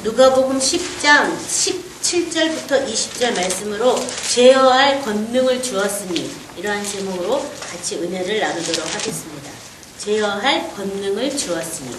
누가복음 10장 17절부터 20절 말씀으로 제어할 권능을 주었으니, 이러한 제목으로 같이 은혜를 나누도록 하겠습니다. 제어할 권능을 주었으니.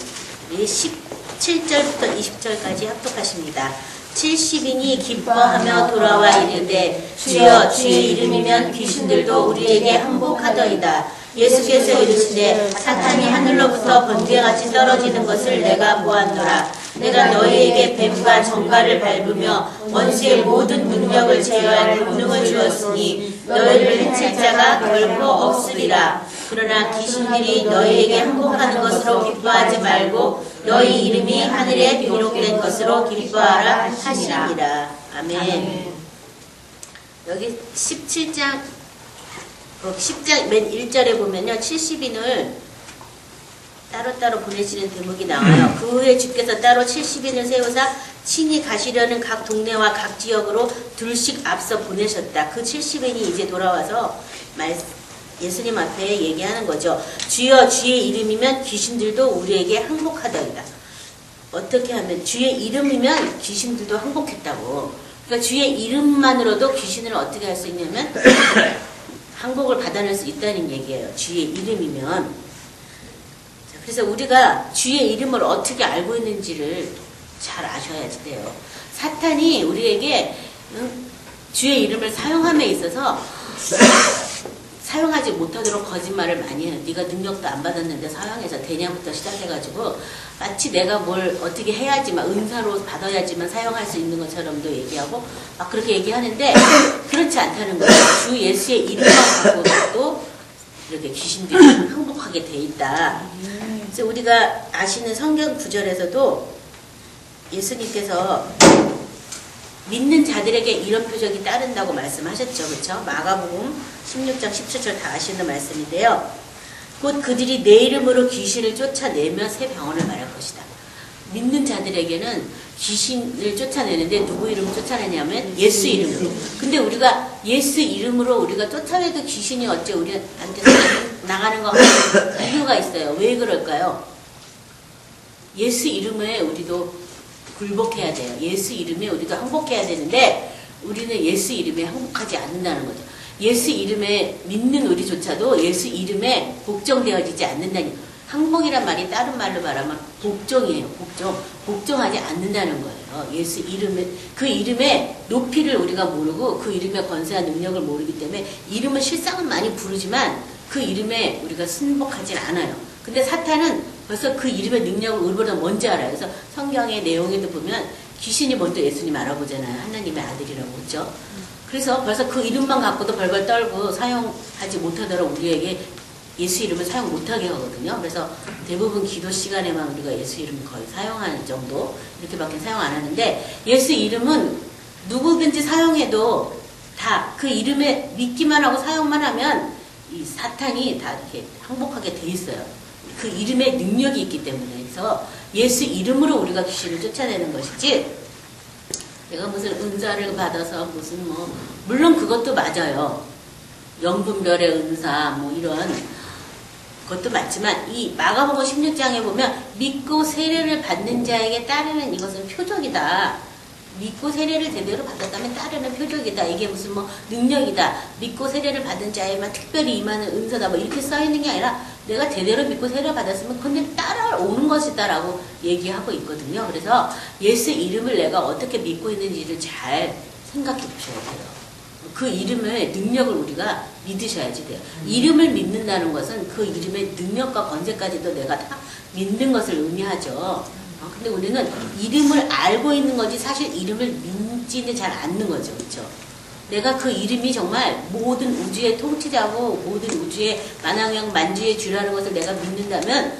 우리 17절부터 20절까지 합독하십니다. 70인이 기뻐하며 돌아와 이르되 주여 주의 이름이면 귀신들도 우리에게 항복하더이다. 예수께서 이르시되 사탄이 하늘로부터 번개같이 떨어지는 것을 내가 보았노라. 내가 너희에게 뱀과 정갈을 밟으며 원수의 모든 능력을 제어할 권능을 주었으니 너희를 해칠 자가 결코 없으리라. 그러나 귀신들이 너희에게 항복하는 것으로 기뻐하지 말고 너희 이름이 하늘에 기록된 것으로 기뻐하라 하시니라. 아멘. 여기 17장 10장 맨 1절에 보면요, 70인을 따로따로 보내시는 대목이 나와요. 그 후에 주께서 따로 70인을 세우사 친히 가시려는 각 동네와 각 지역으로 둘씩 앞서 보내셨다. 그 70인이 이제 돌아와서 예수님 앞에 얘기하는 거죠. 주여 주의 이름이면 귀신들도 우리에게 항복하더이다. 어떻게 하면 주의 이름이면 귀신들도 항복했다고. 그러니까 주의 이름만으로도 귀신을 어떻게 할 수 있냐면 항복을 받아낼 수 있다는 얘기예요. 주의 이름이면. 그래서 우리가 주의 이름을 어떻게 알고 있는지를 잘 아셔야 돼요. 사탄이 우리에게 주의 이름을 사용함에 있어서 사용하지 못하도록 거짓말을 많이 해요. 네가 능력도 안 받았는데 사용해서 되냐부터 시작해가지고 마치 내가 뭘 어떻게 해야지만 은사로 받아야지만 사용할 수 있는 것처럼도 얘기하고 막 그렇게 얘기하는데 그렇지 않다는 거예요. 주 예수의 이름만 갖고도 이렇게 귀신들이 항복하게 돼 있다. 그래서 우리가 아시는 성경 구절에서도 예수님께서 믿는 자들에게 이런 표적이 따른다고 말씀하셨죠. 그렇죠? 마가복음 16장 17절 다 아시는 말씀인데요. 곧 그들이 내 이름으로 귀신을 쫓아내며 새 병원을 말할 것이다. 믿는 자들에게는 귀신을 쫓아내는데 누구 이름을 쫓아내냐면 예수 이름으로. 근데 우리가 예수 이름으로 우리가 쫓아내도 귀신이 어째 우리한테 나가는 거 이유가 있어요. 왜 그럴까요? 예수 이름에 우리도 굴복해야 돼요. 예수 이름에 우리도 항복해야 되는데 우리는 예수 이름에 항복하지 않는다는 거죠. 예수 이름에 믿는 우리조차도 예수 이름에 복종되어지지 않는다니. 항복이란 말이 다른 말로 말하면 복종이에요. 복종하지 않는다는 거예요. 예수 이름에, 그 이름의 높이를 우리가 모르고 그 이름의 권세와 능력을 모르기 때문에 이름은 실상은 많이 부르지만 그 이름에 우리가 순복하진 않아요. 근데 사탄은 벌써 그 이름의 능력을 우리보다 먼저 알아요. 그래서 성경의 내용에도 보면 귀신이 먼저 예수님 알아보잖아요. 하나님의 아들이라고 그랬죠. 그래서 벌써 그 이름만 갖고도 벌벌 떨고 사용하지 못하도록 우리에게 예수 이름을 사용 못하게 하거든요. 그래서 대부분 기도 시간에만 우리가 예수 이름을 거의 사용하는 정도, 이렇게밖에 사용 안 하는데 예수 이름은 누구든지 사용해도 다 그 이름에 믿기만 하고 사용만 하면 이 사탄이 다 이렇게 항복하게 돼 있어요. 그 이름에 능력이 있기 때문에. 그래서 예수 이름으로 우리가 귀신을 쫓아내는 것이지, 내가 무슨 은사를 받아서 무슨 물론 그것도 맞아요. 영분별의 은사 이런 것도 맞지만 이 마가복음 16장에 보면 믿고 세례를 받는 자에게 따르는 이것은 표적이다. 믿고 세례를 제대로 받았다면 따르는 표적이다. 이게 무슨 능력이다. 믿고 세례를 받은 자에만 특별히 임하는 은사다. 이렇게 써있는 게 아니라 내가 제대로 믿고 세례를 받았으면 그냥 따라오는 것이다 라고 얘기하고 있거든요. 그래서 예수 이름을 내가 어떻게 믿고 있는지를 잘 생각해 보셔야 돼요. 그 이름의 능력을 우리가 믿으셔야지 돼요. 이름을 믿는다는 것은 그 이름의 능력과 권세까지도 내가 다 믿는 것을 의미하죠. 근데 우리는 이름을 알고 있는 거지 사실 이름을 믿지는 잘 않는 거죠. 그렇죠? 내가 그 이름이 정말 모든 우주의 통치자고 모든 우주의 만왕형 만주의 주라는 것을 내가 믿는다면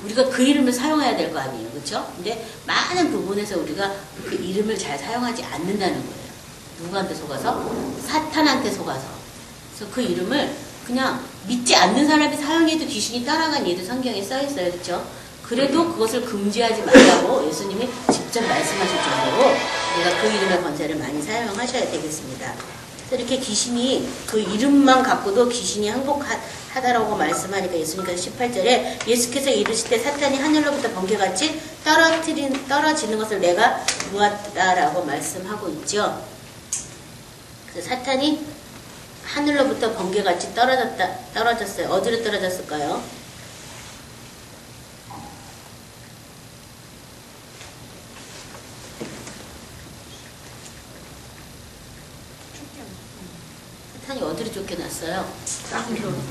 우리가 그 이름을 사용해야 될 거 아니에요. 그렇죠? 근데 많은 부분에서 우리가 그 이름을 잘 사용하지 않는다는 거예요. 누구한테 속아서? 사탄한테 속아서. 그래서 그 이름을 그냥 믿지 않는 사람이 사용해도 귀신이 따라간 예도 성경에 써있어요. 그렇죠? 그래도 그것을 금지하지 말라고 예수님이 직접 말씀하실 정도로 우리가 그 이름의 권세를 많이 사용하셔야 되겠습니다. 이렇게 귀신이 그 이름만 갖고도 귀신이 항복하다라고 말씀하니까 예수님께서 18절에 예수께서 이르실 때 사탄이 하늘로부터 번개같이 떨어지는 것을 내가 보았다라고 말씀하고 있죠. 그래서 사탄이 하늘로부터 번개같이 떨어졌어요. 어디로 떨어졌을까요? 사탄이 어디로 쫓겨났어요?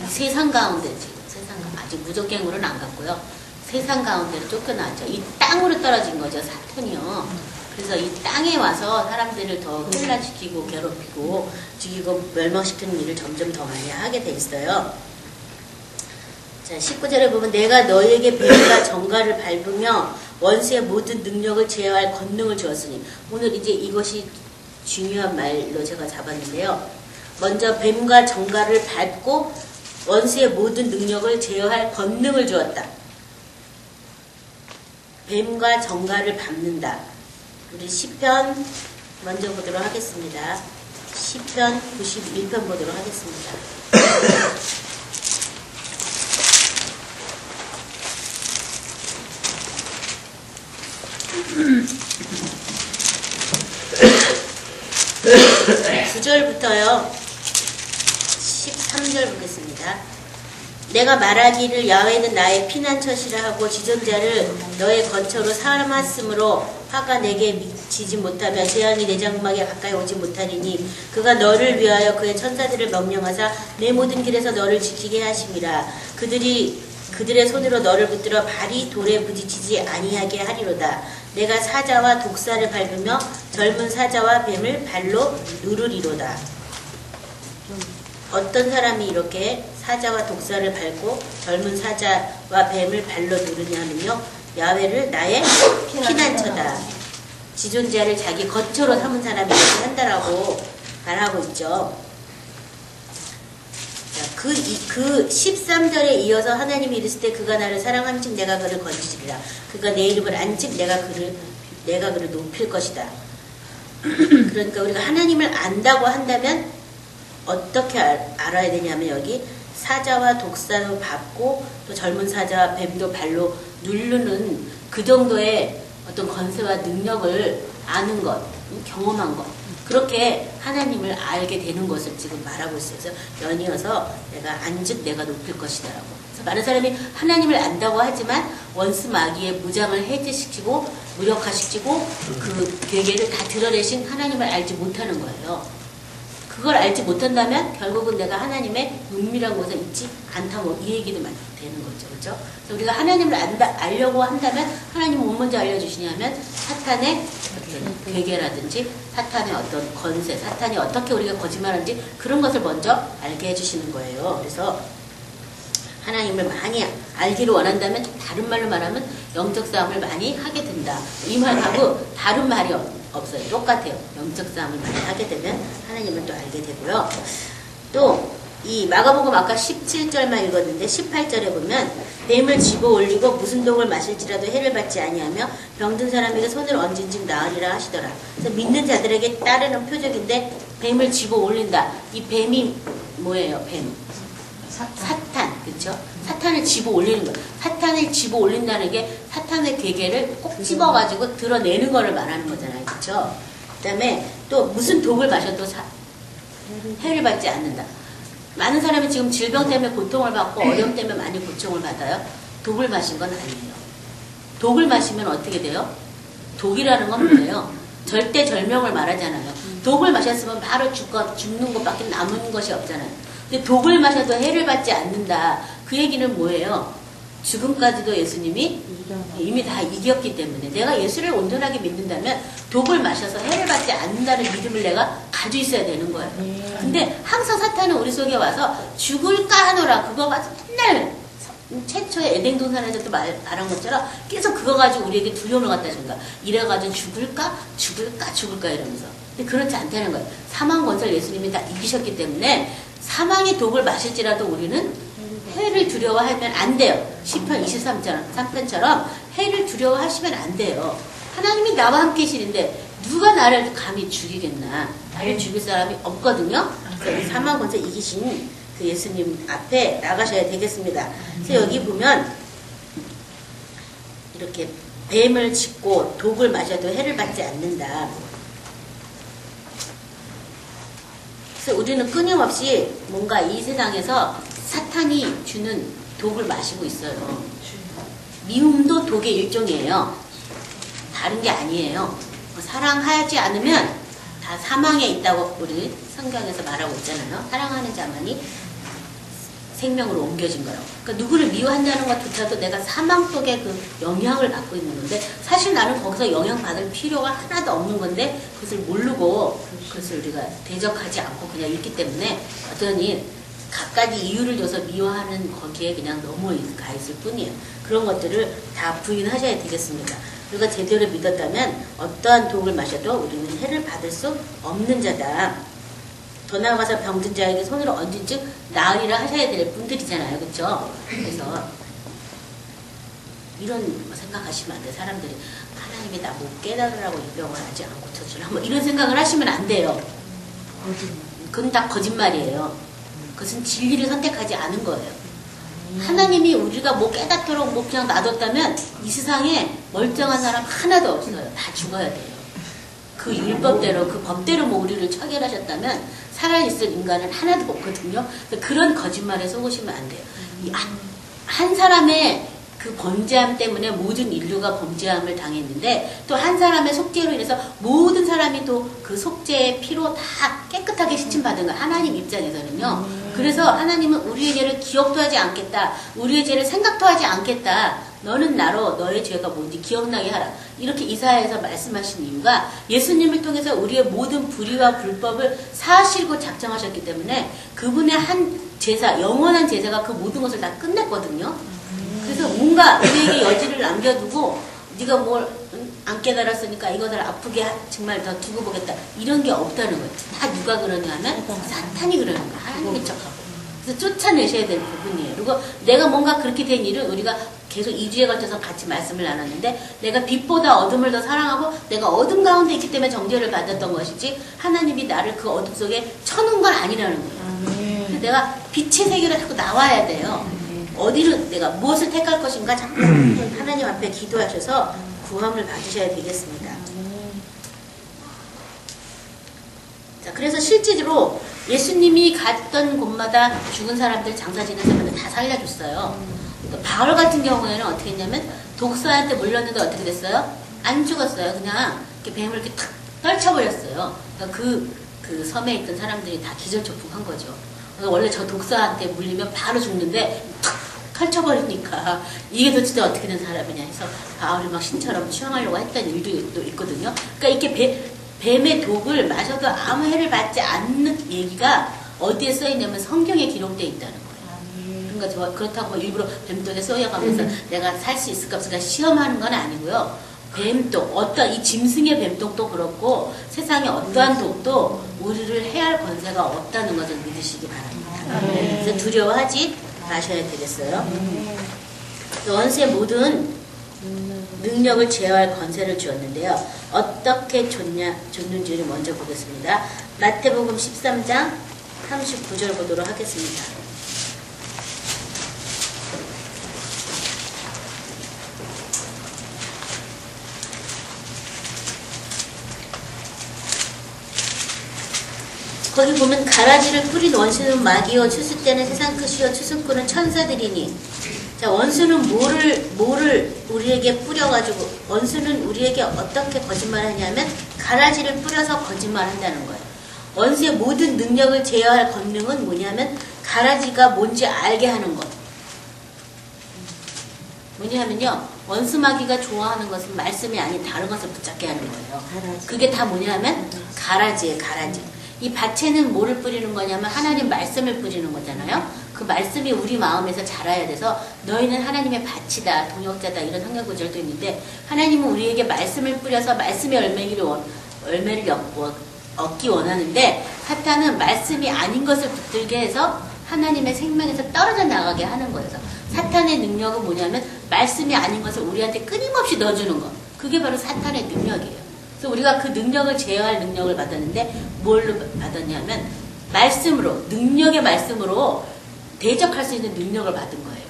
세상 가운데 지금 아직 무적갱으로는 안 갔고요. 세상 가운데로 쫓겨났죠. 이 땅으로 떨어진 거죠, 사탄이요. 그래서 이 땅에 와서 사람들을 더 혼란시키고 괴롭히고 죽이고 멸망시키는 일을 점점 더 많이 하게 돼 있어요. 자, 19절에 보면 내가 너에게 뱀과 정갈을 밟으며 원수의 모든 능력을 제어할 권능을 주었으니, 오늘 이제 이것이 중요한 말로 제가 잡았는데요. 먼저 뱀과 정갈을 밟고 원수의 모든 능력을 제어할 권능을 주었다. 뱀과 정갈을 밟는다. 우리 시편 먼저 보도록 하겠습니다. 시편 91편 보도록 하겠습니다. (9절부터요) 13절 보겠습니다. 내가 말하기를 야훼는 나의 피난처시라 하고 지존자를 너의 거처로 삼았으므로 화가 내게 미치지 못하며 재앙이 내 장막에 가까이 오지 못하리니 그가 너를 위하여 그의 천사들을 명령하사 내 모든 길에서 너를 지키게 하심이라. 그들의 손으로 너를 붙들어 발이 돌에 부딪히지 아니하게 하리로다. 내가 사자와 독사를 밟으며 젊은 사자와 뱀을 발로 누르리로다. 어떤 사람이 이렇게 사자와 독사를 밟고 젊은 사자와 뱀을 발로 누르냐면요, 야훼를 나의 피난처다. 지존자를 자기 거처로 삼은 사람이 이렇게 한다라고 말하고 있죠. 자, 그 13절에 이어서 하나님이 이르실 때 그가 나를 사랑함즉 내가 그를 건지리라. 그가 내 이름을 안즉 내가 그를 높일 것이다. 그러니까 우리가 하나님을 안다고 한다면 어떻게 알아야 되냐면, 여기 사자와 독사도 밟고 또 젊은 사자와 뱀도 발로 누르는 그 정도의 어떤 권세와 능력을 아는 것, 경험한 것, 그렇게 하나님을 알게 되는 것을 지금 말하고 있어요. 그래서 연이어서 내가 안즉 내가 높일 것이다라고. 그래서 많은 사람이 하나님을 안다고 하지만 원수 마귀의 무장을 해제시키고 무력화시키고 그 괴계를 다 드러내신 하나님을 알지 못하는 거예요. 그걸 알지 못한다면 결국은 내가 하나님의 은밀한 곳에 있지 않다, 뭐 이 얘기도 많이 되는 거죠. 그렇죠? 그래서 우리가 하나님을 알려고 한다면 하나님은 뭐 먼저 알려주시냐면 사탄의 어떤 괴계라든지 사탄의 어떤 권세, 사탄이 어떻게 우리가 거짓말하는지 그런 것을 먼저 알게 해주시는 거예요. 그래서 하나님을 많이 알기를 원한다면 다른 말로 말하면 영적 싸움을 많이 하게 된다. 이 말하고 다른 말이 없어요. 똑같아요. 영적 싸움을 많이 하게 되면 하나님을 또 알게 되고요. 또 이 마가복음 아까 17절만 읽었는데 18절에 보면 뱀을 집어 올리고 무슨 독을 마실지라도 해를 받지 아니하며 병든 사람에게 손을 얹은즉 나으리라 하시더라. 그래서 믿는 자들에게 따르는 표적인데 뱀을 집어 올린다. 이 뱀이 뭐예요? 뱀. 사탄, 그렇죠? 사탄을 집어 올리는 거예요. 사탄을 집어 올린다는 게 사탄의 괴계를 꼭 집어가지고 드러내는 거를 말하는 거잖아요, 그렇죠? 그다음에 또 무슨 독을 마셔도 해를 받지 않는다. 많은 사람이 지금 질병 때문에 고통을 받고 어려움 때문에 많이 고통을 받아요. 독을 마신 건 아니에요. 독을 마시면 어떻게 돼요? 독이라는 건 뭐예요? 절대절명을 말하잖아요. 독을 마셨으면 바로 죽는 것밖에 남은 것이 없잖아요. 근데 독을 마셔도 해를 받지 않는다. 그 얘기는 뭐예요? 죽음까지도 예수님이 이미 다 이겼기 때문에 내가 예수를 온전하게 믿는다면 독을 마셔서 해를 받지 않는다는 믿음을 내가 가지고 있어야 되는 거예요. 근데 항상 사탄은 우리 속에 와서 죽을까 하노라. 그거 가지고 맨날 최초의 에덴 동산에서도 말한 것처럼 계속 그거 가지고 우리에게 두려움을 갖다 준다. 이래가지고 죽을까 이러면서. 근데 그렇지 않다는 거예요. 사망 권세를 예수님이 다 이기셨기 때문에 사망의 독을 마실지라도 우리는 해를 두려워하면 안 돼요. 시편 23편처럼 해를 두려워하시면 안 돼요. 하나님이 나와 함께 계시는데 누가 나를 감히 죽이겠나. 나를 죽일 사람이 없거든요. 그래서 이 사망 권세 이기신 그 예수님 앞에 나가셔야 되겠습니다. 그래서 여기 보면 이렇게 뱀을 짚고 독을 마셔도 해를 받지 않는다. 그래서 우리는 끊임없이 뭔가 이 세상에서 사탄이 주는 독을 마시고 있어요. 미움도 독의 일종이에요. 다른 게 아니에요. 사랑하지 않으면 다 사망에 있다고 우리 성경에서 말하고 있잖아요. 사랑하는 자만이 생명으로 옮겨진 거라고. 그러니까 누구를 미워한다는 것조차도 내가 사망 속에 그 영향을 받고 있는 건데, 사실 나는 거기서 영향받을 필요가 하나도 없는 건데 그것을 모르고 그것을 우리가 대적하지 않고 그냥 있기 때문에 어떠니 갖가지 이유를 줘서 미워하는 거기에 그냥 넘어가 있을 뿐이에요. 그런 것들을 다 부인하셔야 되겠습니다. 우리가 제대로 믿었다면 어떠한 독을 마셔도 우리는 해를 받을 수 없는 자다. 더 나아가서 병든 자에게 손을 얹은 즉 나으리라 하셔야 될 분들이잖아요. 그렇죠? 그래서 이런 생각하시면 안 돼요. 사람들이 하나님이 나 못 깨달으라고 이 병을 아직 안 고쳐주나 뭐 이런 생각을 하시면 안 돼요. 그건 다 거짓말이에요. 그것은 진리를 선택하지 않은 거예요. 하나님이 우리가 뭐 깨닫도록 뭐 그냥 놔뒀다면 이 세상에 멀쩡한 사람 하나도 없어요. 다 죽어야 돼요. 그 율법대로 그 법대로 뭐 우리를 처결하셨다면 살아있을 인간은 하나도 없거든요. 그런 거짓말에 속으시면 안 돼요. 한 사람의 그 범죄함 때문에 모든 인류가 범죄함을 당했는데 또 한 사람의 속죄로 인해서 모든 사람이 또 그 속죄의 피로 다 깨끗하게 씻임받은 거예요. 하나님 입장에서는요. 그래서 하나님은 우리의 죄를 기억도 하지 않겠다. 우리의 죄를 생각도 하지 않겠다. 너는 나로 너의 죄가 뭔지 기억나게 하라. 이렇게 이사야에서 말씀하신 이유가 예수님을 통해서 우리의 모든 불의와 불법을 사하시고 작정하셨기 때문에 그분의 한 제사, 영원한 제사가 그 모든 것을 다 끝냈거든요. 그래서 뭔가 우리에게 여지를 남겨두고 네가 뭘 안 깨달았으니까 이것을 아프게 정말 더 두고 보겠다. 이런 게 없다는 거예요. 다 누가 그러냐 하면 사탄이 그러는 거예요. 하나님의 척하고. 그래서 쫓아내셔야 될 부분이에요. 그리고 내가 뭔가 그렇게 된 일은 우리가 계속 2주에 걸쳐서 같이 말씀을 나눴는데 내가 빛보다 어둠을 더 사랑하고 내가 어둠 가운데 있기 때문에 정죄를 받았던 것이지 하나님이 나를 그 어둠 속에 쳐놓은 건 아니라는 거예요. 그래서 내가 빛의 세계로 자꾸 나와야 돼요. 어디를 내가 무엇을 택할 것인가 자꾸 하나님 앞에 기도하셔서 구원을 받으셔야 되겠습니다. 자, 그래서 실제로 예수님이 갔던 곳마다 죽은 사람들, 장사 지낸 사람들 다 살려줬어요. 또 바울 같은 경우에는 어떻게 했냐면 독사한테 물렸는데 어떻게 됐어요? 안 죽었어요. 그냥 이렇게 뱀을 이렇게 탁 떨쳐버렸어요. 그러니까 그 섬에 있던 사람들이 다 기절초풍한 거죠. 그러니까 원래 저 독사한테 물리면 바로 죽는데 탁 펼쳐버리니까 이게 도대체 어떻게 된 사람이냐 해서 바울이 막 신처럼 취황하려고 했던 일도 또 있거든요. 그러니까 이렇게 뱀의 독을 마셔도 아무 해를 받지 않는 얘기가 어디에 써있냐면 성경에 기록되어 있다는 거예요. 그러니까 그렇다고 일부러 뱀독에 쏘여가면서 내가 살 수 있을까 없을까 시험하는 건 아니고요. 뱀독, 어떤 이 짐승의 뱀독도 그렇고 세상의 어떠한 독도 우리를 해할 권세가 없다는 것을 믿으시기 바랍니다. 그래서 두려워하지 마셔야 되겠어요. 원수의 모든 능력을 제어할 권세를 주었는데요. 어떻게 줬는지를 먼저 보겠습니다. 마태복음 13장 39절 보도록 하겠습니다. 거기 보면 가라지를 뿌린 원수는 마귀요 추수때는 세상 끝이요 추수꾼은 천사들이니. 자, 원수는 뭐를 우리에게 뿌려가지고 원수는 우리에게 어떻게 거짓말하냐면 가라지를 뿌려서 거짓말한다는 거예요. 원수의 모든 능력을 제어할 권능은 뭐냐면 가라지가 뭔지 알게 하는 것. 뭐냐면요, 원수 마귀가 좋아하는 것은 말씀이 아닌 다른 것을 붙잡게 하는 거예요. 그게 다 뭐냐면 가라지예요. 가라지. 이 밭에는 뭐를 뿌리는 거냐면 하나님 말씀을 뿌리는 거잖아요. 그 말씀이 우리 마음에서 자라야 돼서 너희는 하나님의 밭이다, 동역자다 이런 성경 구절도 있는데 하나님은 우리에게 말씀을 뿌려서 말씀의 열매를 얻기 원하는데 사탄은 말씀이 아닌 것을 붙들게 해서 하나님의 생명에서 떨어져 나가게 하는 거예요. 사탄의 능력은 뭐냐면 말씀이 아닌 것을 우리한테 끊임없이 넣어주는 거. 그게 바로 사탄의 능력이에요. 그래서 우리가 그 능력을 제어할 능력을 받았는데 뭘로 받았냐면 말씀으로, 능력의 말씀으로 대적할 수 있는 능력을 받은 거예요.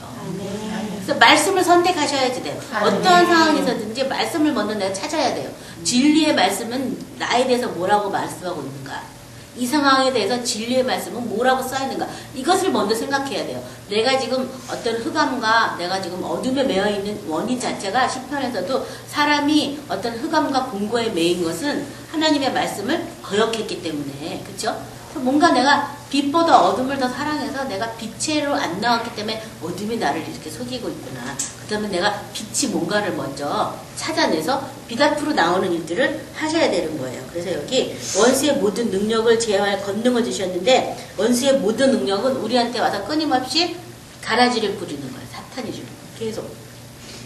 그래서 말씀을 선택하셔야지 돼요. 어떤 상황에서든지 말씀을 먼저 내가 찾아야 돼요. 진리의 말씀은 나에 대해서 뭐라고 말씀하고 있는가? 이 상황에 대해서 진리의 말씀은 뭐라고 써있는가? 이것을 먼저 생각해야 돼요. 내가 지금 어떤 흑암과 내가 지금 어둠에 매여 있는 원인 자체가 시편에서도 사람이 어떤 흑암과 공고에 매인 것은 하나님의 말씀을 거역했기 때문에, 그렇죠? 뭔가 내가 빛보다 어둠을 더 사랑해서 내가 빛으로 안 나왔기 때문에 어둠이 나를 이렇게 속이고 있구나. 그러면 내가 빛이 뭔가를 먼저 찾아내서 빛 앞으로 나오는 일들을 하셔야 되는 거예요. 그래서 여기 원수의 모든 능력을 제어할 권능을 주셨는데 원수의 모든 능력은 우리한테 와서 끊임없이 가라지를 부리는 거예요. 사탄이 주는 거예요. 계속.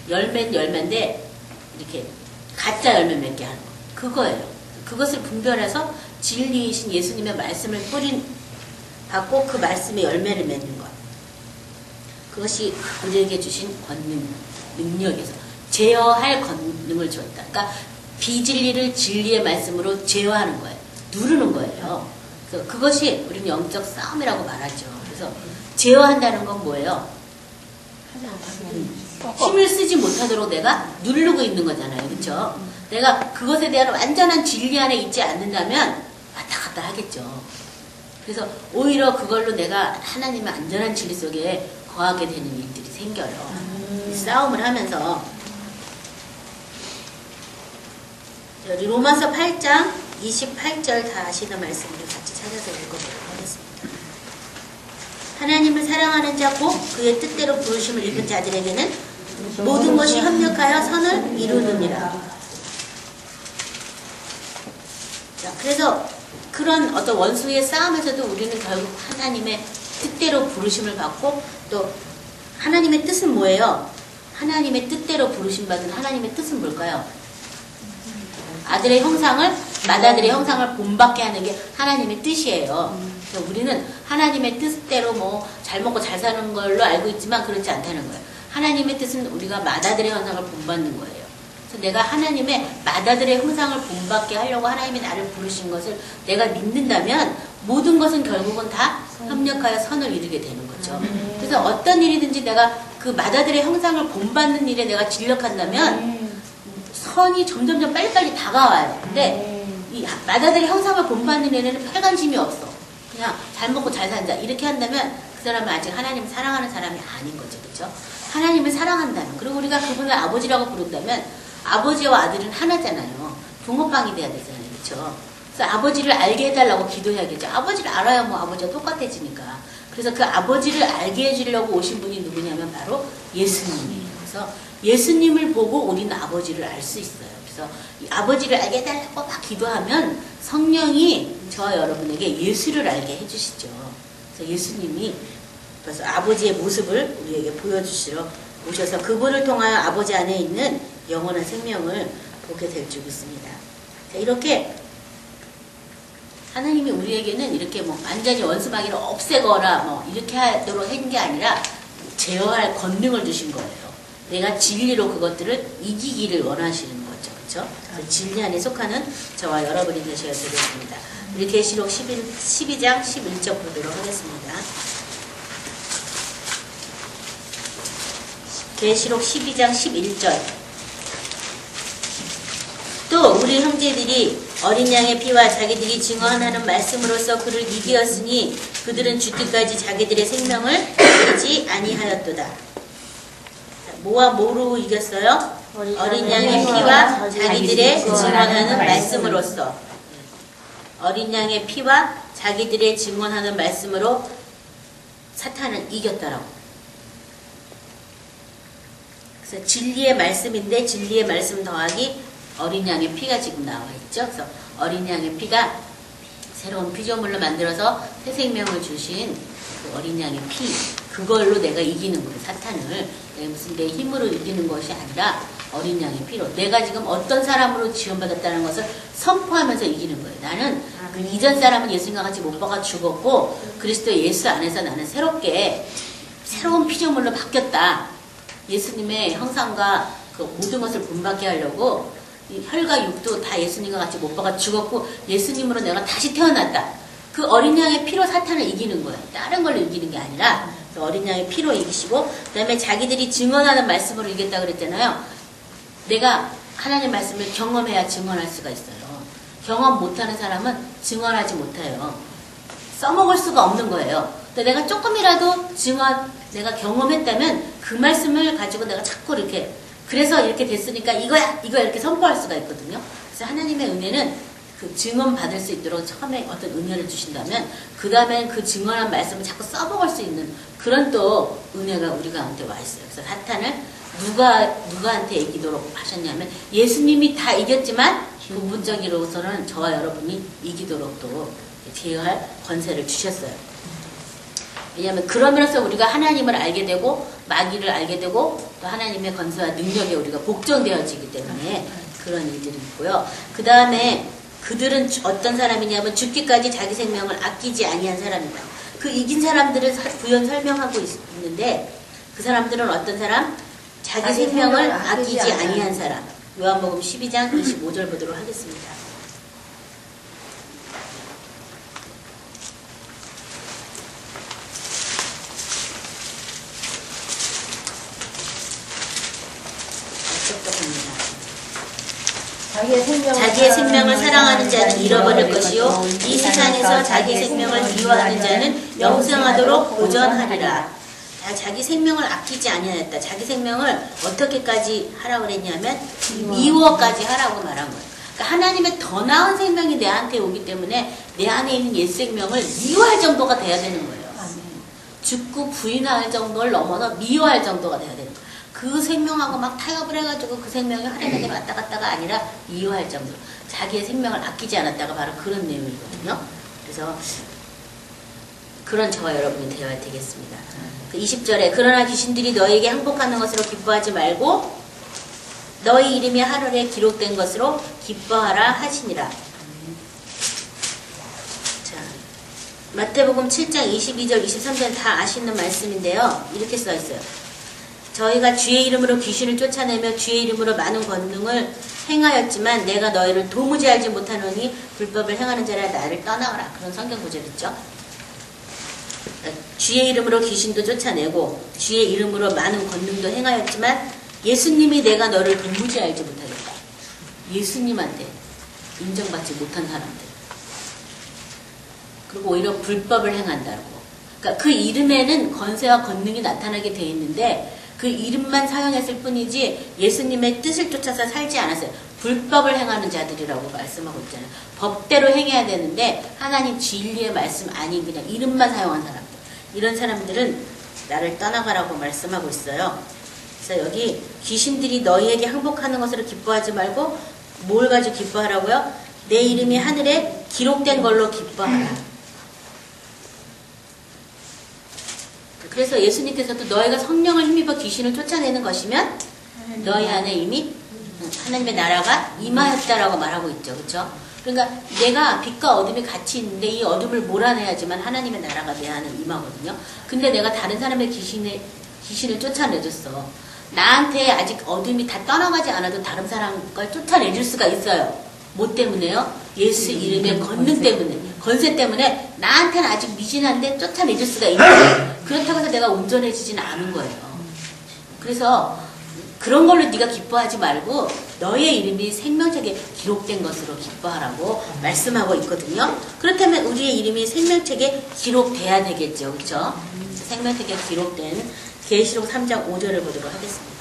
열매는 열매인데 이렇게 가짜 열매 맺게 하는 거. 그거예요. 그것을 분별해서 진리이신 예수님의 말씀을 받고 그 말씀의 열매를 맺는 것. 그것이 우리에게 주신 권능, 능력에서 제어할 권능을 주었다. 그러니까 비진리를 진리의 말씀으로 제어하는 거예요. 누르는 거예요. 그래서 그것이 우리는 영적 싸움이라고 말하죠. 그래서 제어한다는 건 뭐예요? 힘을 쓰지 못하도록 내가 누르고 있는 거잖아요. 그렇죠? 내가 그것에 대한 완전한 진리 안에 있지 않는다면 왔다 갔다 하겠죠. 그래서 오히려 그걸로 내가 하나님의 안전한 진리 속에 거하게 되는 일들이 생겨요. 싸움을 하면서. 우리 로마서 8장 28절 다 아시는 말씀을 같이 찾아서 읽어보도록 하겠습니다. 하나님을 사랑하는 자 곧 그의 뜻대로 부르심을 입은 자들에게는 모든 것이 협력하여 선을 이루느니라. 자, 그래서 그런 어떤 원수의 싸움에서도 우리는 결국 하나님의 뜻대로 부르심을 받고 또 하나님의 뜻은 뭐예요? 하나님의 뜻대로 부르심 받은 하나님의 뜻은 뭘까요? 아들의 형상을, 맏아들의 형상을 본받게 하는 게 하나님의 뜻이에요. 그래서 우리는 하나님의 뜻대로 뭐 잘 먹고 잘 사는 걸로 알고 있지만 그렇지 않다는 거예요. 하나님의 뜻은 우리가 맏아들의 형상을 본받는 거예요. 그래서 내가 하나님의 맏아들의 형상을 본받게 하려고 하나님이 나를 부르신 것을 내가 믿는다면 모든 것은 결국은 다 협력하여 선을 이루게 되는 거죠. 그래서 어떤 일이든지 내가 그 맏아들의 형상을 본받는 일에 내가 진력한다면 선이 점점점 빨리빨리 다가와요. 근데 이 맏아들의 형상을 본받는 일에는 별 관심이 없어. 그냥 잘 먹고 잘 산다. 이렇게 한다면 그 사람은 아직 하나님 사랑하는 사람이 아닌 거죠. 그렇죠? 하나님을 사랑한다면, 그리고 우리가 그분을 아버지라고 부른다면 아버지와 아들은 하나잖아요. 붕어빵이 돼야 되잖아요. 그렇죠? 그래서 아버지를 알게 해달라고 기도해야겠죠. 아버지를 알아야 뭐 아버지가 똑같아지니까. 그래서 그 아버지를 알게 해주려고 오신 분이 누구냐면 바로 예수님이에요. 그래서 예수님을 보고 우리는 아버지를 알 수 있어요. 그래서 이 아버지를 알게 해달라고 막 기도하면 성령이 저와 여러분에게 예수를 알게 해주시죠. 그래서 예수님이 그래서 아버지의 모습을 우리에게 보여주시러 오셔서 그분을 통하여 아버지 안에 있는 영원한 생명을 보게 될 줄 믿습니다. 자, 이렇게 하나님이 우리에게는 이렇게 뭐 완전히 원수마귀를 없애거나 뭐 이렇게 하도록 한 게 아니라 제어할 권능을 주신 거예요. 내가 진리로 그것들을 이기기를 원하시는 거죠. 그렇죠? 진리 안에 속하는 저와 여러분이 되셔야 되겠습니다. 우리 계시록 12장 11절 보도록 하겠습니다. 계시록 12장 11절. 또 우리 형제들이 어린 양의 피와 자기들이 증언하는 말씀으로써 그를 이기었으니 그들은 죽기까지 자기들의 생명을 잃지 아니하였도다. 뭐와 뭐로 이겼어요? 어린 양의 피와 자기들의 증언하는 말씀으로써. 어린 양의 피와 자기들의 증언하는 말씀으로 사탄을 이겼다라고. 그래서 진리의 말씀인데 진리의 말씀 더하기 어린 양의 피가 지금 나와 있죠. 그래서 어린 양의 피가 새로운 피조물로 만들어서 새 생명을 주신 그 어린 양의 피, 그걸로 내가 이기는 거예요. 사탄을. 무슨 내 힘으로 이기는 것이 아니라 어린 양의 피로 내가 지금 어떤 사람으로 지원받았다는 것을 선포하면서 이기는 거예요. 나는 그 이전 사람은 예수님과 같이 못 박아 죽었고 그리스도 예수 안에서 나는 새롭게 새로운 피조물로 바뀌었다. 예수님의 형상과 그 모든 것을 본받게 하려고 이 혈과 육도 다 예수님과 같이 못 박아 죽었고 예수님으로 내가 다시 태어났다. 그 어린 양의 피로 사탄을 이기는 거예요. 다른 걸로 이기는 게 아니라 그 어린 양의 피로 이기시고 그 다음에 자기들이 증언하는 말씀으로 이겼다 그랬잖아요. 내가 하나님 말씀을 경험해야 증언할 수가 있어요. 경험 못하는 사람은 증언하지 못해요. 써먹을 수가 없는 거예요. 근데 내가 조금이라도 내가 경험했다면 그 말씀을 가지고 내가 자꾸 이렇게 그래서 이렇게 됐으니까 이거야 이렇게 선포할 수가 있거든요. 그래서 하나님의 은혜는 그 증언 받을 수 있도록 처음에 어떤 은혜를 주신다면 그 다음엔 그 증언한 말씀을 자꾸 써먹을 수 있는 그런 또 은혜가 우리 가운데 와 있어요. 그래서 사탄을 누가한테 이기도록 하셨냐면 예수님이 다 이겼지만 부분적으로서는 저와 여러분이 이기도록 또 제어할 권세를 주셨어요. 왜냐하면 그러면서 우리가 하나님을 알게 되고 마귀를 알게 되고 또 하나님의 권세와 능력에 우리가 복종되어지기 때문에 그런 일들이 있고요. 그 다음에 그들은 어떤 사람이냐면 죽기까지 자기 생명을 아끼지 아니한 사람이다. 그 이긴 사람들을 부연 설명하고 있는데 그 사람들은 어떤 사람? 자기 생명을 아끼지 아니한 사람. 요한복음 12장 25절 보도록 하겠습니다. 자기의 생명을 사랑하는 자는 잃어버릴 것이요 이 세상에서 자기 생명을 미워하는 자는 영생하도록 보전하리라. 자기 생명을 아끼지 아니하였다. 자기 생명을 어떻게까지 하라고 그랬냐면 미워까지 하라고 말한 거예요. 그러니까 하나님의 더 나은 생명이 내한테 오기 때문에 내 안에 있는 옛 생명을 미워할 정도가 돼야 되는 거예요. 죽고 부인할 정도를 넘어서 미워할 정도가 돼야 되는 거예요. 그 생명하고 막 타협을 해가지고 그 생명이 하나님에게 왔다 갔다가 아니라 미워할 정도로 자기의 생명을 아끼지 않았다가 바로 그런 내용이거든요. 그래서 그런 저와 여러분이 되어야 되겠습니다. 20절에 그러나 귀신들이 너에게 항복하는 것으로 기뻐하지 말고 너희 이름이 하늘에 기록된 것으로 기뻐하라 하시니라. 자, 마태복음 7장 22절 23절 다 아시는 말씀인데요. 이렇게 써 있어요. 저희가 주의 이름으로 귀신을 쫓아내며 주의 이름으로 많은 권능을 행하였지만 내가 너희를 도무지 알지 못하노니 불법을 행하는 자라 나를 떠나가라. 그런 성경 구절 있죠. 주의 이름으로 귀신도 쫓아내고 주의 이름으로 많은 권능도 행하였지만 예수님이 내가 너를 도무지 알지 못하겠다. 예수님한테 인정받지 못한 사람들. 그리고 오히려 불법을 행한다고. 그러니까 그 이름에는 권세와 권능이 나타나게 돼 있는데 그 이름만 사용했을 뿐이지 예수님의 뜻을 쫓아서 살지 않았어요. 불법을 행하는 자들이라고 말씀하고 있잖아요. 법대로 행해야 되는데 하나님 진리의 말씀 아닌 그냥 이름만 사용한 사람들. 이런 사람들은 나를 떠나가라고 말씀하고 있어요. 그래서 여기 귀신들이 너희에게 항복하는 것으로 기뻐하지 말고 뭘 가지고 기뻐하라고요? 내 이름이 하늘에 기록된 걸로 기뻐하라. 그래서 예수님께서도 너희가 성령을 힘입어 귀신을 쫓아내는 것이면 너희 안에 이미 하나님의 나라가 임하였다라고 말하고 있죠. 그렇죠? 그러니까 내가 빛과 어둠이 같이 있는데 이 어둠을 몰아내야지만 하나님의 나라가 내 안에 임하거든요. 근데 내가 다른 사람의 귀신을 쫓아내줬어. 나한테 아직 어둠이 다 떠나가지 않아도 다른 사람 걸 쫓아내줄 수가 있어요. 뭐 때문에요? 예수 이름의 권능 때문에, 권세 때문에 나한테는 아직 미진한데 쫓아내줄 수가 있는 거예요. 그렇다고 해서 내가 온전해지지는 않은 거예요. 그래서 그런 걸로 네가 기뻐하지 말고 너의 이름이 생명책에 기록된 것으로 기뻐하라고 말씀하고 있거든요. 그렇다면 우리의 이름이 생명책에 기록돼야 되겠죠. 그렇죠? 생명책에 기록된 계시록 3장 5절을 보도록 하겠습니다.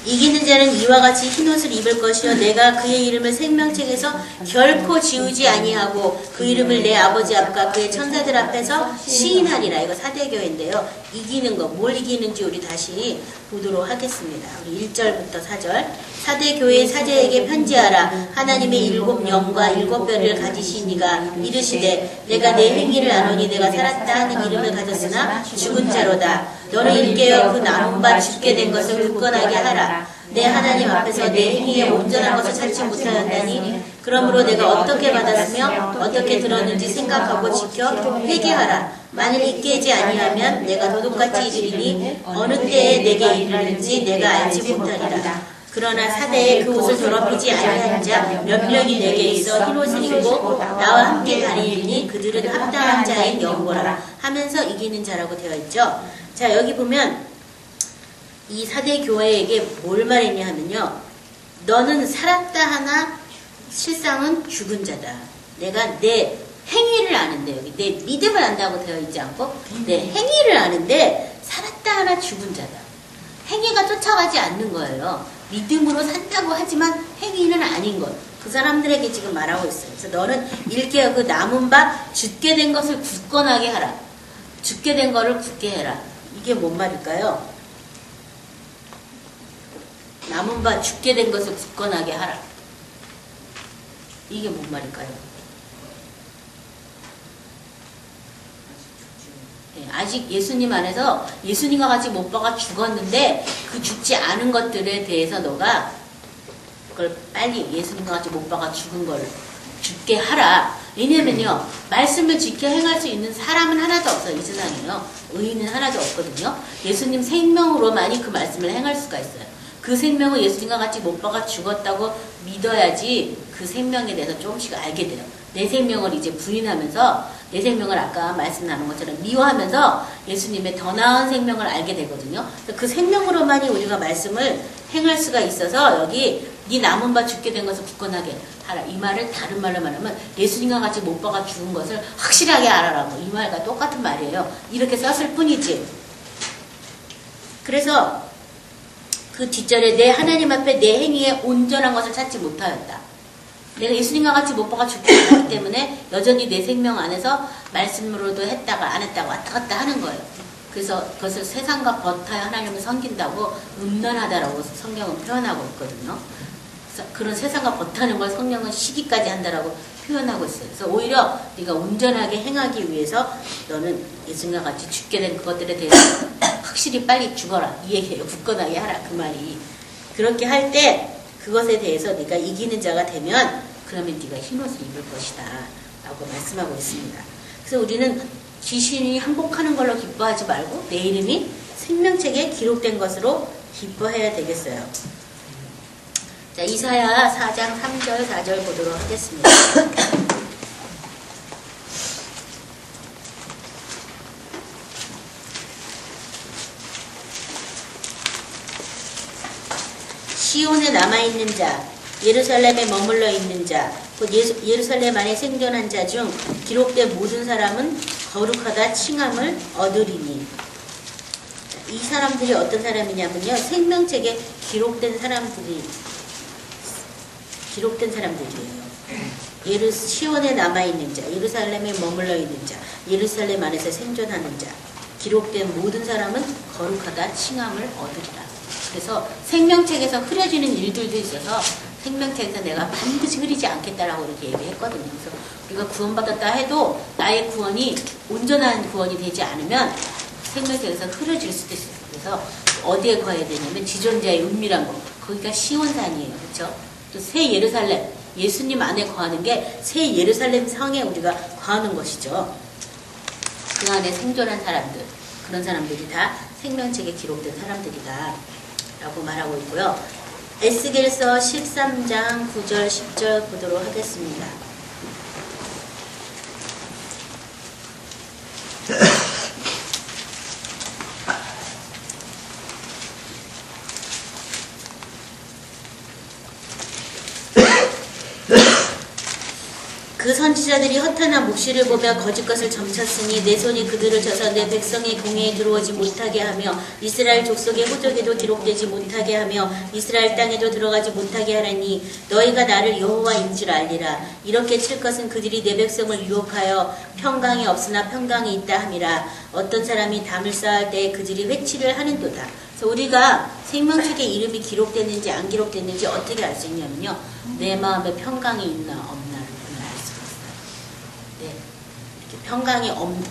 이기는 자는 이와 같이 흰옷을 입을 것이요 내가 그의 이름을 생명책에서 결코 지우지 아니하고 그 이름을 내 아버지 앞과 그의 천사들 앞에서 시인하리라. 이거 사대교회인데요. 이기는 거, 뭘 이기는지 우리 다시 보도록 하겠습니다. 우리 1절부터 4절. 사대교회의 사제에게 편지하라. 하나님의 7 영과 7 뼈를 가지신 이가 이르시되 내가 내 행위를 아노니 내가 살았다 하는 이름을 가졌으나 죽은 자로다. 너는 일깨어 그 남은 바 죽게 된 것을 굳건하게 하라. 내 하나님 앞에서 내 행위에 온전한 것을 찾지 못하였다니 그러므로 내가 어떻게 받았으며 어떻게 들었는지 생각하고 지켜 회개하라. 만일 잊게 하지 아니하면 내가 도둑같이 잊으리니 어느 때에 내게 이르는지 내가 알지 못하리라. 그러나 사대에 그 옷을 더럽히지 아니한 자 몇 명이 내게 있어 흰옷을 입고 나와 함께 다니리니 그들은 합당한 자인 여호와라 하면서 이기는 자라고 되어 있죠. 자, 여기 보면 이 사대 교회에게 뭘 말했냐 하면요, 너는 살았다 하나 실상은 죽은 자다. 내가 내 행위를 아는데, 여기 내 믿음을 안다고 되어 있지 않고 내 행위를 아는데 살았다 하나 죽은 자다. 행위가 쫓아가지 않는 거예요. 믿음으로 산다고 하지만 행위는 아닌 것. 그 사람들에게 지금 말하고 있어요. 그래서 너는 일깨어 그 남은 바 죽게 된 것을 굳건하게 하라. 죽게 된 거를 굳게 해라. 이게 뭔 말일까요? 남은 바 죽게 된 것을 굳건하게 하라. 이게 뭔 말일까요? 아직 예수님 안에서 예수님과 같이 못 박아 죽었는데 그 죽지 않은 것들에 대해서 너가 그걸 빨리 예수님과 같이 못 박아 죽은 걸 죽게 하라. 왜냐면요, 말씀을 지켜 행할 수 있는 사람은 하나도 없어요. 이 세상에요. 의인은 하나도 없거든요. 예수님 생명으로만이 그 말씀을 행할 수가 있어요. 그 생명을 예수님과 같이 못 박아 죽었다고 믿어야지 그 생명에 대해서 조금씩 알게 돼요. 내 생명을 이제 부인하면서 내 생명을 아까 말씀 나눈 것처럼 미워하면서 예수님의 더 나은 생명을 알게 되거든요. 그 생명으로만이 우리가 말씀을 행할 수가 있어서 여기 네 남은 바 죽게 된 것을 굳건하게 하라. 이 말을 다른 말로 말하면 예수님과 같이 못 박아 죽은 것을 확실하게 알아라고, 이 말과 똑같은 말이에요. 이렇게 썼을 뿐이지. 그래서 그 뒷절에 내 하나님 앞에 내 행위에 온전한 것을 찾지 못하였다. 내가 예수님과 같이 못 박아 죽지 않았기 때문에 여전히 내 생명 안에서 말씀으로도 했다가 안 했다가 왔다 갔다 하는 거예요. 그래서 그것을 세상과 버타야 하나님을 섬긴다고 음란하다라고 성경은 표현하고 있거든요. 그래서 그런 세상과 버타는 걸 성경은 시기까지 한다라고 표현하고 있어요. 그래서 오히려 네가 온전하게 행하기 위해서 너는 예수님과 같이 죽게 된 그것들에 대해서 확실히 빨리 죽어라. 이 얘기예요. 굳건하게 하라. 그 말이. 그렇게 할 때 그것에 대해서 네가 이기는 자가 되면 그러면 네가 흰옷을 입을 것이다 라고 말씀하고 있습니다. 그래서 우리는 귀신이 항복하는 걸로 기뻐하지 말고 내 이름이 생명책에 기록된 것으로 기뻐해야 되겠어요. 자, 이사야 4장 3절 4절 보도록 하겠습니다. 시온에 남아있는 자, 예루살렘에 머물러 있는 자, 곧 예루살렘 안에 생존한 자 중 기록된 모든 사람은 거룩하다 칭함을 얻으리니. 이 사람들이 어떤 사람이냐면요, 생명책에 기록된 사람들이에요. 시온에 남아있는 자, 예루살렘에 머물러 있는 자, 예루살렘 안에서 생존하는 자, 기록된 모든 사람은 거룩하다 칭함을 얻으리라. 그래서 생명책에서 흐려지는 일들도 있어서 생명책에서 내가 반드시 흐리지 않겠다라고 이렇게 얘기했거든요. 그래서 우리가 구원받았다 해도 나의 구원이 온전한 구원이 되지 않으면 생명책에서 흐려질 수도 있어요. 그래서 어디에 거해야 되냐면 지존자의 은밀한 곳, 거기가 시온산이에요. 그렇죠? 또 새 예루살렘, 예수님 안에 거하는 게 새 예루살렘 성에 우리가 거하는 것이죠. 그 안에 생존한 사람들, 그런 사람들이 다 생명책에 기록된 사람들이다 라고 말하고 있고요. 에스겔서 13장 9절 10절 보도록 하겠습니다. 그 선지자들이 허탄한 묵시를 보며 거짓 것을 점쳤으니 내 손이 그들을 쳐서 내 백성의 공회에 들어오지 못하게 하며 이스라엘 족속의 호적에도 기록되지 못하게 하며 이스라엘 땅에도 들어가지 못하게 하라니 너희가 나를 여호와인 줄 알리라. 이렇게 칠 것은 그들이 내 백성을 유혹하여 평강이 없으나 평강이 있다 함이라. 어떤 사람이 담을 쌓을 때 그들이 회치를 하는도다. 그래서 우리가 생명책에 이름이 기록됐는지 안 기록됐는지 어떻게 알 수 있냐면요, 내 마음에 평강이 있나 없나 평강이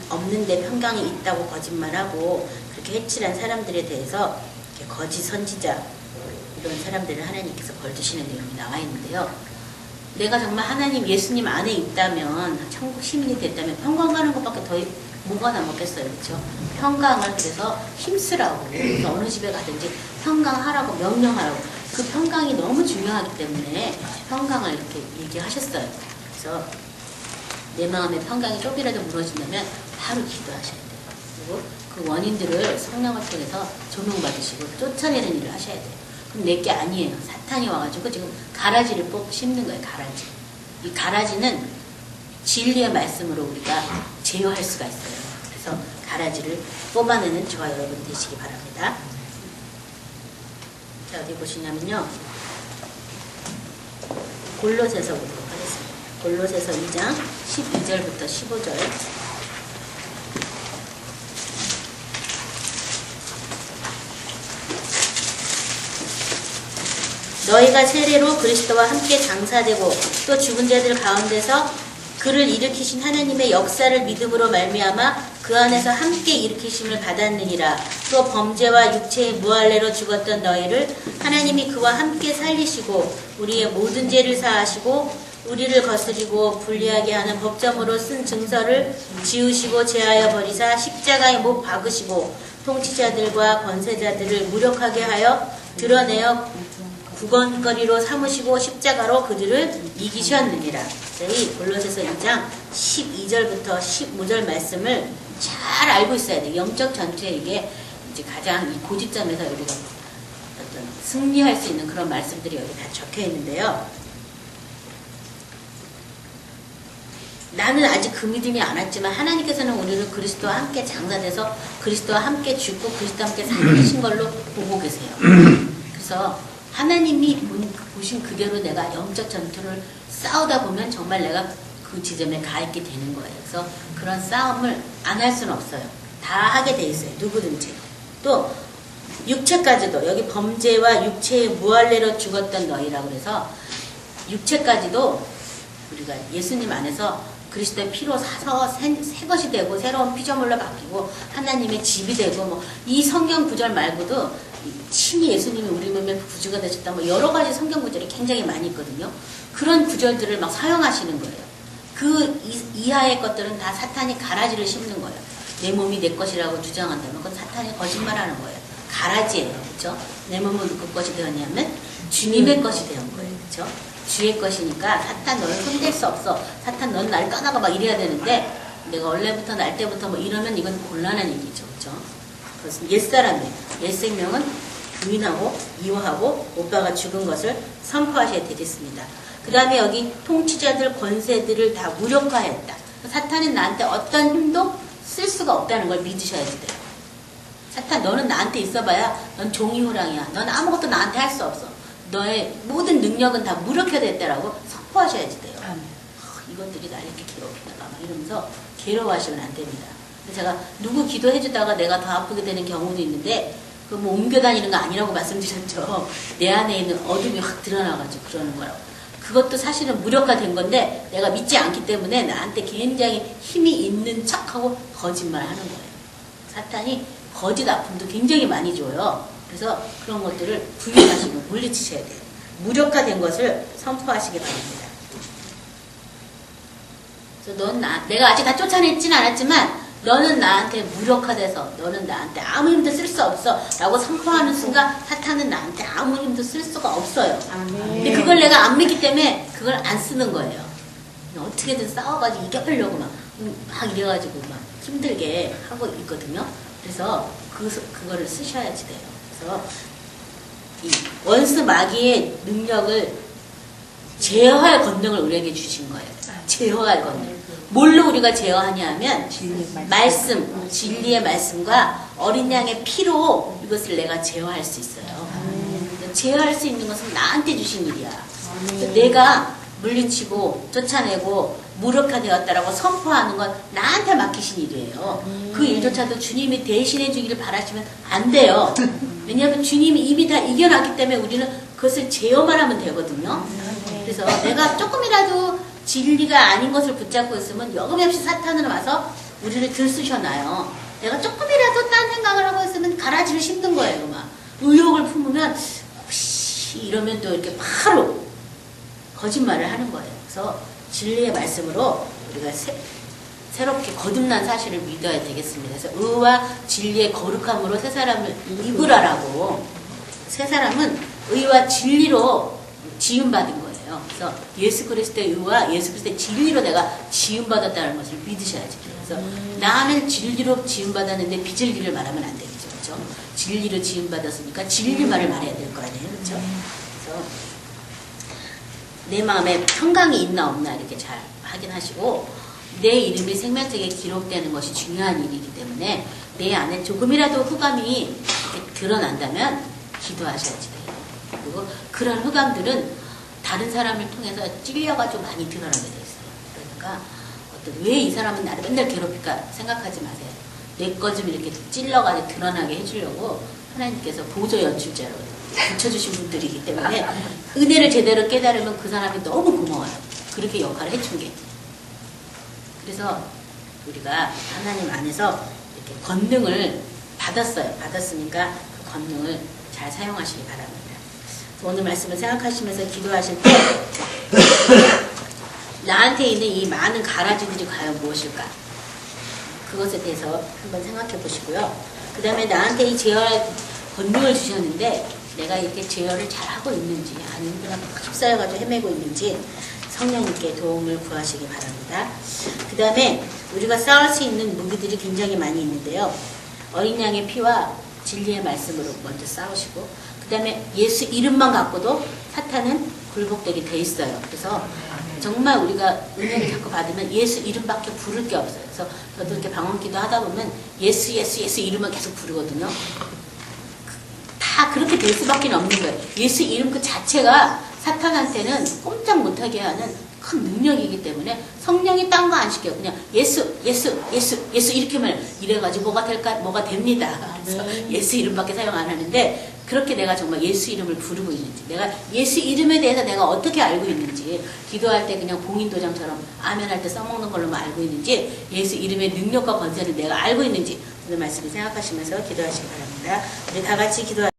없는데 평강이 있다고 거짓말하고 그렇게 해칠한 사람들에 대해서 거짓 선지자, 이런 사람들을 하나님께서 벌주시는 내용이 나와 있는데요. 내가 정말 하나님 예수님 안에 있다면 천국 시민이 됐다면 평강 가는 것밖에 더 뭐가 남았겠어요. 그렇죠? 평강을 그래서 힘쓰라고 그래서 어느 집에 가든지 평강하라고 명령하라고 그 평강이 너무 중요하기 때문에 평강을 이렇게 얘기하셨어요. 그래서 내 마음의 평강이 조금이라도 무너진다면 바로 기도하셔야 돼요. 그리고 그 원인들을 성령을 통해서 조명받으시고 쫓아내는 일을 하셔야 돼요. 그럼 내게 아니에요. 사탄이 와가지고 지금 가라지를 뽑고 심는 거예요. 가라지. 이 가라지는 진리의 말씀으로 우리가 제어할 수가 있어요. 그래서 가라지를 뽑아내는 저와 여러분 되시기 바랍니다. 자, 어디 보시냐면요. 골로새서 보도록 하겠습니다. 골로새서 2장 12절부터 15절. 너희가 세례로 그리스도와 함께 장사되고 또 죽은 자들 가운데서 그를 일으키신 하나님의 역사를 믿음으로 말미암아 그 안에서 함께 일으키심을 받았느니라. 또 범죄와 육체의 무할례로 죽었던 너희를 하나님이 그와 함께 살리시고 우리의 모든 죄를 사하시고 우리를 거스리고 불리하게 하는 법정으로 쓴 증서를 지우시고 제하여 버리사 십자가에 못 박으시고 통치자들과 권세자들을 무력하게 하여 드러내어 구건거리로 삼으시고 십자가로 그들을 이기셨느니라. 이 골로새서 2장 12절부터 15절 말씀을 잘 알고 있어야 돼요. 영적 전투에 이게 이제 가장 이 고지점에서 우리가 어떤 승리할 수 있는 그런 말씀들이 여기 다 적혀 있는데요. 나는 아직 그 믿음이 안 왔지만 하나님께서는 우리를 그리스도와 함께 장사돼서 그리스도와 함께 죽고 그리스도와 함께 살리신 걸로 보고 계세요. 그래서 하나님이 보신 그대로 내가 영적 전투를 싸우다 보면 정말 내가 그 지점에 가 있게 되는 거예요. 그래서 그런 싸움을 안 할 수는 없어요. 다 하게 돼 있어요. 누구든지. 또 육체까지도 여기 범죄와 육체의 무할례로 죽었던 너희라고 그래서 육체까지도 우리가 예수님 안에서 그리스도의 피로 사서 새 것이 되고 새로운 피조물로 바뀌고 하나님의 집이 되고 뭐 이 성경 구절 말고도 친히 예수님이 우리 몸에 구주가 되셨다 뭐 여러 가지 성경 구절이 굉장히 많이 있거든요. 그런 구절들을 막 사용하시는 거예요. 그 이하의 것들은 다 사탄이 가라지를 심는 거예요. 내 몸이 내 것이라고 주장한다면 그건 사탄이 거짓말하는 거예요. 가라지예요. 그렇죠? 내 몸은 누구 것이 되었냐면 주님의 것이 되는 거예요. 그렇죠? 주의 것이니까 사탄 너는 손댈 수 없어. 사탄 너는 날 까다가 막 이래야 되는데 내가 원래부터 날 때부터 뭐 이러면 이건 곤란한 얘기죠. 그렇죠? 그것은 옛사람이에요. 옛생명은 부인하고 이혼하고 오빠가 죽은 것을 선포하셔야 되겠습니다. 그 다음에 여기 통치자들 권세들을 다 무력화했다. 사탄은 나한테 어떤 힘도 쓸 수가 없다는 걸 믿으셔야 돼요. 사탄 너는 나한테 있어봐야 넌 종이호랑이야. 넌 아무것도 나한테 할 수 없어. 너의 모든 능력은 다 무력화됐다라고 선포하셔야지 돼요. 이것들이 날 이렇게 괴롭히다가 막 이러면서 괴로워하시면 안 됩니다. 제가 누구 기도해주다가 내가 더 아프게 되는 경우도 있는데 그 뭐 옮겨 다니는 거 아니라고 말씀드렸죠. 내 안에 있는 어둠이 확 드러나가지고 그러는 거라고. 그것도 사실은 무력화된 건데 내가 믿지 않기 때문에 나한테 굉장히 힘이 있는 척하고 거짓말하는 거예요. 사탄이 거짓 아픔도 굉장히 많이 줘요. 그래서 그런 것들을 부인하시고 물리치셔야 돼요. 무력화된 것을 선포하시기 바랍니다. 그래서 내가 아직 다 쫓아냈지는 않았지만 너는 나한테 무력화돼서 너는 나한테 아무 힘도 쓸 수 없어 라고 선포하는 순간 사탄은 나한테 아무 힘도 쓸 수가 없어요. 근데 그걸 내가 안 믿기 때문에 그걸 안 쓰는 거예요. 어떻게든 싸워가지고 이겨보려고 막 이래가지고 막 힘들게 하고 있거든요. 그래서 그거를 쓰셔야지 돼요. 그래서 이 원수 마귀의 능력을 제어할 권능을 우리에게 주신 거예요. 제어할 권능. 뭘로 우리가 제어하냐 하면 말씀, 진리의 말씀과 어린 양의 피로 이것을 내가 제어할 수 있어요. 제어할 수 있는 것은 나한테 주신 일이야. 내가 물리치고 쫓아내고 무력화되었다라고 선포하는 건 나한테 맡기신 일이에요. 그 일조차도 주님이 대신해 주기를 바라시면 안 돼요. 왜냐하면 주님이 이미 다 이겨놨기 때문에 우리는 그것을 제어만 하면 되거든요. 그래서 내가 조금이라도 진리가 아닌 것을 붙잡고 있으면 여금없이 사탄은 와서 우리를 들쑤셔놔요. 내가 조금이라도 딴 생각을 하고 있으면 가라지를 심는 거예요. 막 의욕을 품으면 혹시 이러면 또 이렇게 바로 거짓말을 하는 거예요. 그래서 진리의 말씀으로 우리가 새롭게 거듭난 사실을 믿어야 되겠습니다. 그래서 의와 진리의 거룩함으로 새 사람을 입으라라고. 새 사람은 의와 진리로 지음받은 거예요. 그래서 예수 그리스도의 의와 예수 그리스도의 진리로 내가 지음받았다는 것을 믿으셔야지. 그래서 나는 진리로 지음받았는데 비진리를 말하면 안 되겠죠. 그렇죠? 진리로 지음받았으니까 진리말을 말해야 될 거 아니에요. 그렇죠? 그래서 내 마음에 평강이 있나 없나 이렇게 잘 확인하시고, 내 이름이 생명책에 기록되는 것이 중요한 일이기 때문에 내 안에 조금이라도 흑암이 이렇게 드러난다면 기도하셔야지 돼요. 그리고 그런 흑암들은 다른 사람을 통해서 찔려가지고 많이 드러나게 돼 있어요. 그러니까 왜 이 사람은 나를 맨날 괴롭힐까 생각하지 마세요. 내 거 좀 이렇게 찔러가지고 드러나게 해주려고 하나님께서 보조 연출자로 붙여주신 분들이기 때문에 은혜를 제대로 깨달으면 그 사람이 너무 고마워요. 그렇게 역할을 해준 게. 그래서 우리가 하나님 안에서 이렇게 권능을 받았어요. 받았으니까 그 권능을 잘 사용하시기 바랍니다. 오늘 말씀을 생각하시면서 기도하실 때 나한테 있는 이 많은 가라지들이 과연 무엇일까? 그것에 대해서 한번 생각해 보시고요. 그 다음에 나한테 이 제어할 권능을 주셨는데 내가 이렇게 제어를 잘하고 있는지 아니면 그냥 휩싸여가지고 헤매고 있는지 성령님께 도움을 구하시기 바랍니다. 그 다음에 우리가 싸울 수 있는 무기들이 굉장히 많이 있는데요. 어린 양의 피와 진리의 말씀으로 먼저 싸우시고, 그 다음에 예수 이름만 갖고도 사탄은 굴복되게 돼 있어요. 그래서 정말 우리가 은혜를 자꾸 받으면 예수 이름밖에 부를 게 없어요. 그래서 저도 이렇게 방언기도 하다 보면 예수 이름만 계속 부르거든요. 다 그렇게 될 수밖에 없는 거예요. 예수 이름 그 자체가 사탄한테는 꼼짝 못하게 하는 큰 능력이기 때문에 성령이 딴 거 안 시켜요. 그냥 예수 이렇게만 이래가지고 뭐가 될까? 뭐가 됩니다. 그래서 예수 이름밖에 사용 안 하는데, 그렇게 내가 정말 예수 이름을 부르고 있는지, 내가 예수 이름에 대해서 내가 어떻게 알고 있는지, 기도할 때 그냥 봉인도장처럼 아멘할 때 써먹는 걸로만 알고 있는지, 예수 이름의 능력과 권세를 내가 알고 있는지 오늘 말씀을 생각하시면서 기도하시기 바랍니다. 우리 다 같이 기도하